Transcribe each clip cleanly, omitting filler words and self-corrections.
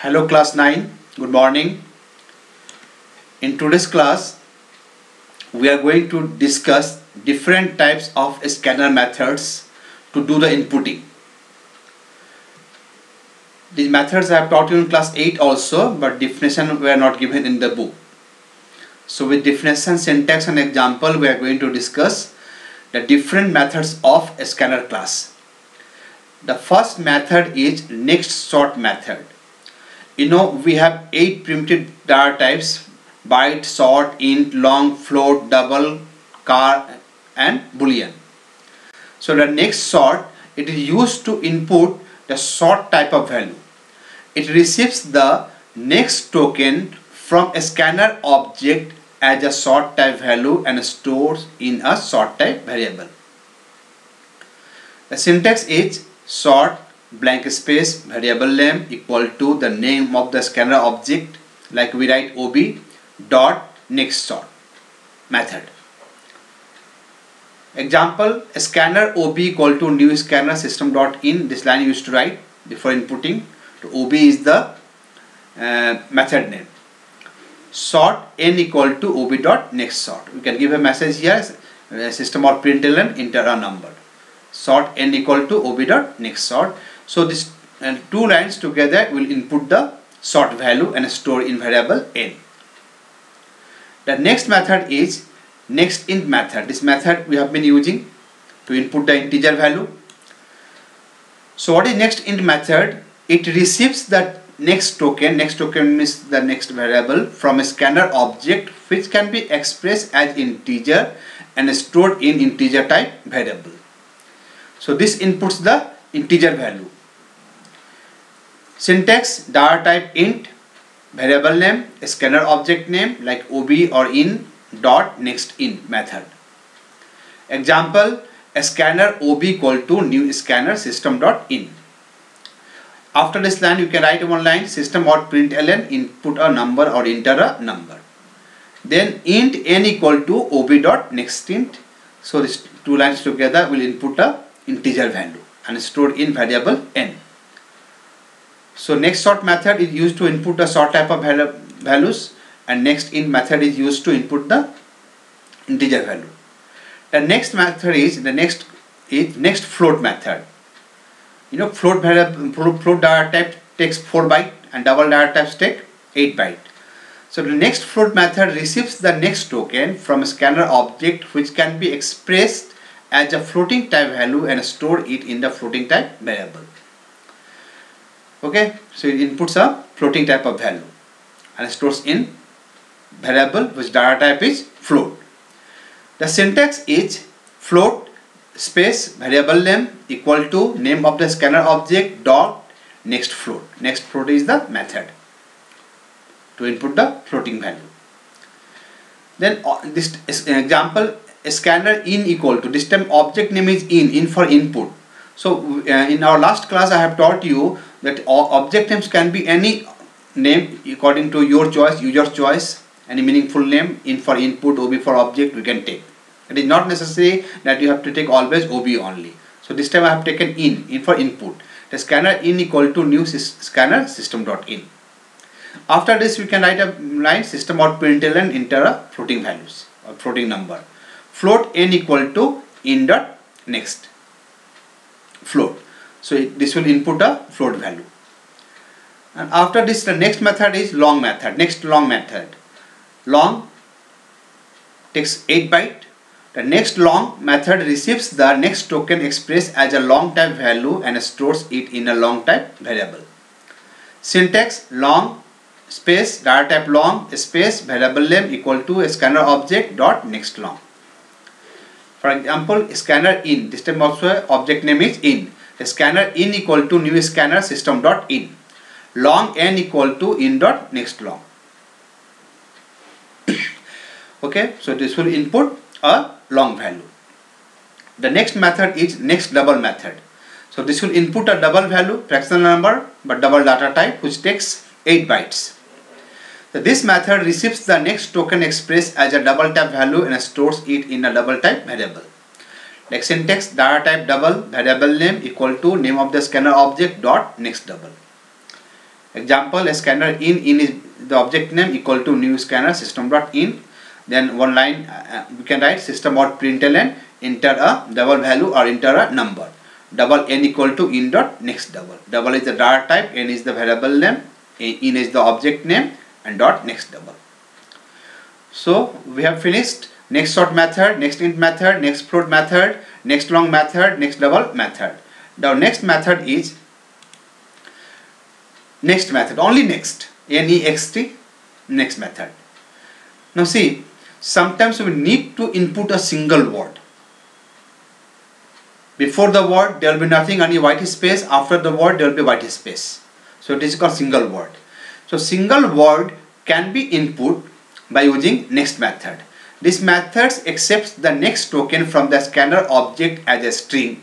Hello class 9, good morning. In today's class, we are going to discuss different types of scanner methods to do the inputting. These methods I have taught you in class 8 also, but definition were not given in the book. So with definition, syntax and example, we are going to discuss the different methods of a scanner class. The first method is next sort method. We have 8 primitive data types: byte, sort, int, long, float, double, char and boolean. So the next sort, it is used to input the sort type of value. It receives the next token from a scanner object as a sort type value and stores in a sort type variable. The syntax is sort blank space variable name equal to the name of the scanner object, like we write ob dot next sort method. Example, scanner ob equal to new scanner system dot in. This line you used to write before inputting. So ob is the method name. Sort n equal to ob dot next sort. We can give a message here, system or println, enter a number. Sort n equal to ob dot next sort. So these two lines together will input the sort value and store in variable n. The next method is next int method. This method we have been using to input the integer value. So what is next int method? It receives the next token. Next token means the next variable from a scanner object, which can be expressed as integer and stored in integer type variable. So this inputs the integer value. Syntax data type int, variable name, scanner object name like ob or in dot next in method. Example, a scanner ob equal to new scanner system dot in. After this line you can write one line, system or println input a number or enter a number. Then int n equal to ob dot next int. So these two lines together will input a integer value and stored in variable n. So next sort method is used to input the sort type of values, and next int method is used to input the integer value. The next method is next float method. Float data type takes 4 byte and double data types take 8 byte. So the next float method receives the next token from a scanner object, which can be expressed as a floating type value and store it in the floating type variable. Okay, so it inputs a floating type of value and stores in variable which data type is float. The syntax is float space variable name equal to name of the scanner object dot next float. Next float is the method to input the floating value. Then this example, scanner in equal to, this time object name is in for input. So in our last class I have taught you that object names can be any name according to your choice, user's choice, any meaningful name. In for input, ob for object we can take. It is not necessary that you have to take always ob only. So this time I have taken in for input. The scanner in equal to new scanner system dot in. After this we can write a line, system or println enter a floating values or floating number. Float n equal to in dot next float. So this will input a float value. And after this the next method is long method. Next long method. Long takes 8 byte. The next long method receives the next token expressed as a long type value and stores it in a long type variable. Syntax long space data type long space variable name equal to a scanner object dot next long. For example, scanner in, this time also object name is in. The scanner in equal to new scanner system dot in. Long n equal to in dot next long. Okay, so this will input a long value. The next method is next double method. So this will input a double value, fractional number but double data type, which takes 8 bytes. So this method receives the next token expressed as a double type value and stores it in a double type variable. Like syntax data type double variable name equal to name of the scanner object dot next double. Example, a scanner in is the object name equal to new scanner system.in. Then one line we can write system.println, enter a double value or enter a number. Double n equal to in dot next double. Double is the data type, n is the variable name, in is the object name, and dot next double. So we have finished next sort method, next int method, next float method, next long method, next double method. The next method is next method, only next, N-E-X-T, next method. Now see, sometimes we need to input a single word. Before the word there will be nothing, only white space. After the word there will be white space. So it is called single word. So single word can be input by using next method. This method accepts the next token from the scanner object as a string.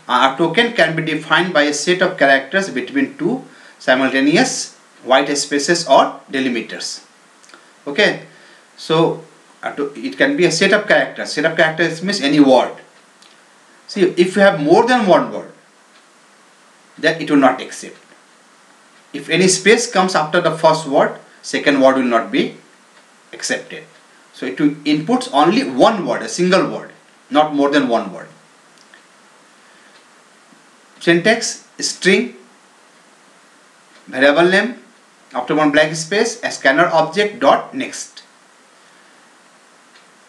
A token can be defined by a set of characters between two simultaneous white spaces or delimiters. Okay, so it can be a set of characters. Set of characters means any word. See, if you have more than one word, then it will not accept. If any space comes after the first word, second word will not be accepted. So it inputs only one word, a single word, not more than one word. Syntax: string, variable name, after one blank space, a scanner object dot next.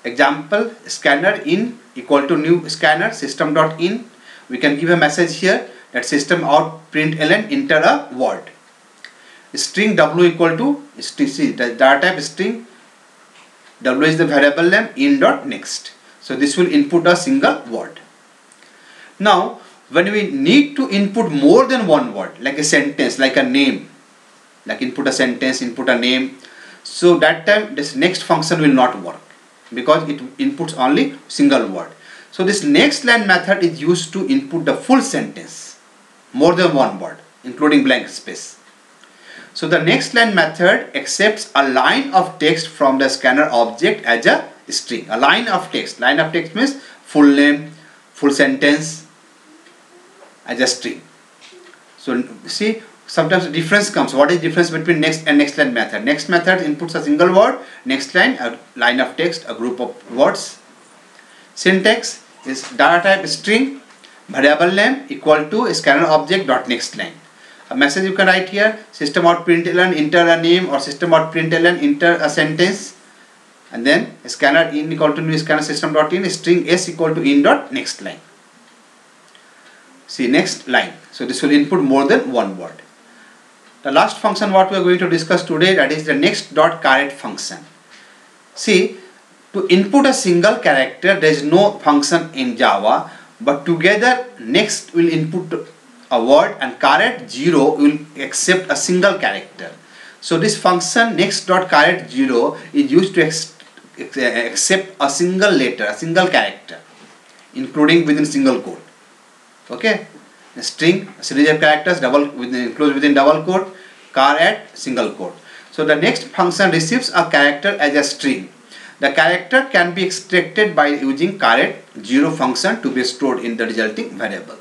Example, scanner in equal to new scanner system dot in. We can give a message here that system out println enter a word. String w equal to, see the data type string, w is the variable name, in dot next. So this will input a single word. Now when we need to input more than one word, like a sentence, like a name, like input a sentence, input a name, so that time this next function will not work because it inputs only single word. So this next line method is used to input the full sentence, more than one word, including blank space. So the next line method accepts a line of text from the scanner object as a string. A line of text. Line of text means full name, full sentence as a string. So see, sometimes difference comes. What is difference between next and next line method? Next method inputs a single word, next line a line of text, a group of words. Syntax is data type string, variable name equal to scanner object dot next line. A message you can write here: system out println enter a name, or system out println enter a sentence, and then scanner in equal to new scanner system dot in, string s equal to in dot next line. See, next line. So this will input more than one word. The last function what we are going to discuss today, that is the next dot caret function. See, to input a single character there is no function in Java, but together next will input a word and caret 0 will accept a single character. So this function next dot caret 0 is used to accept a single letter, a single character, including within single quote. Okay, a string, a series of characters, enclosed within double quote, caret single quote. So the next function receives a character as a string. The character can be extracted by using caret 0 function to be stored in the resulting variable.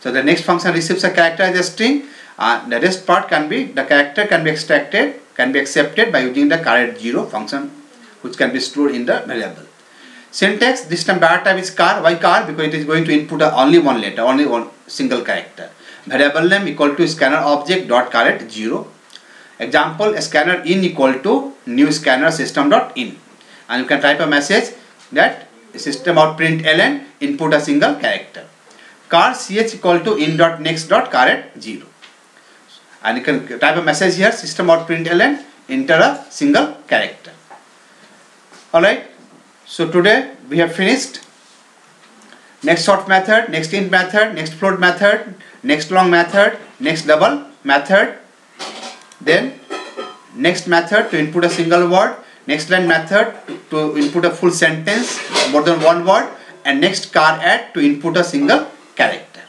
So the next function receives a character as a string. The rest part can be, the character can be extracted, can be accepted by using the caret 0 function, which can be stored in the variable. Syntax: this time data type is char. Why char? Because it is going to input only one letter, only one single character. Variable name equal to scanner object dot caret 0. Example: scanner in equal to new scanner system dot in, and you can type a message that system out println input a single character. Char ch equal to in dot next dot caret 0, and you can type a message here: system out println enter a single character. Alright, so today we have finished next sort method, next int method, next float method, next long method, next double method, then next method to input a single word, next line method to input a full sentence, more than one word, and next caret to input a single character.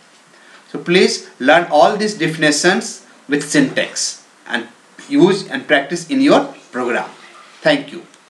So please learn all these definitions with syntax and use and practice in your program. Thank you.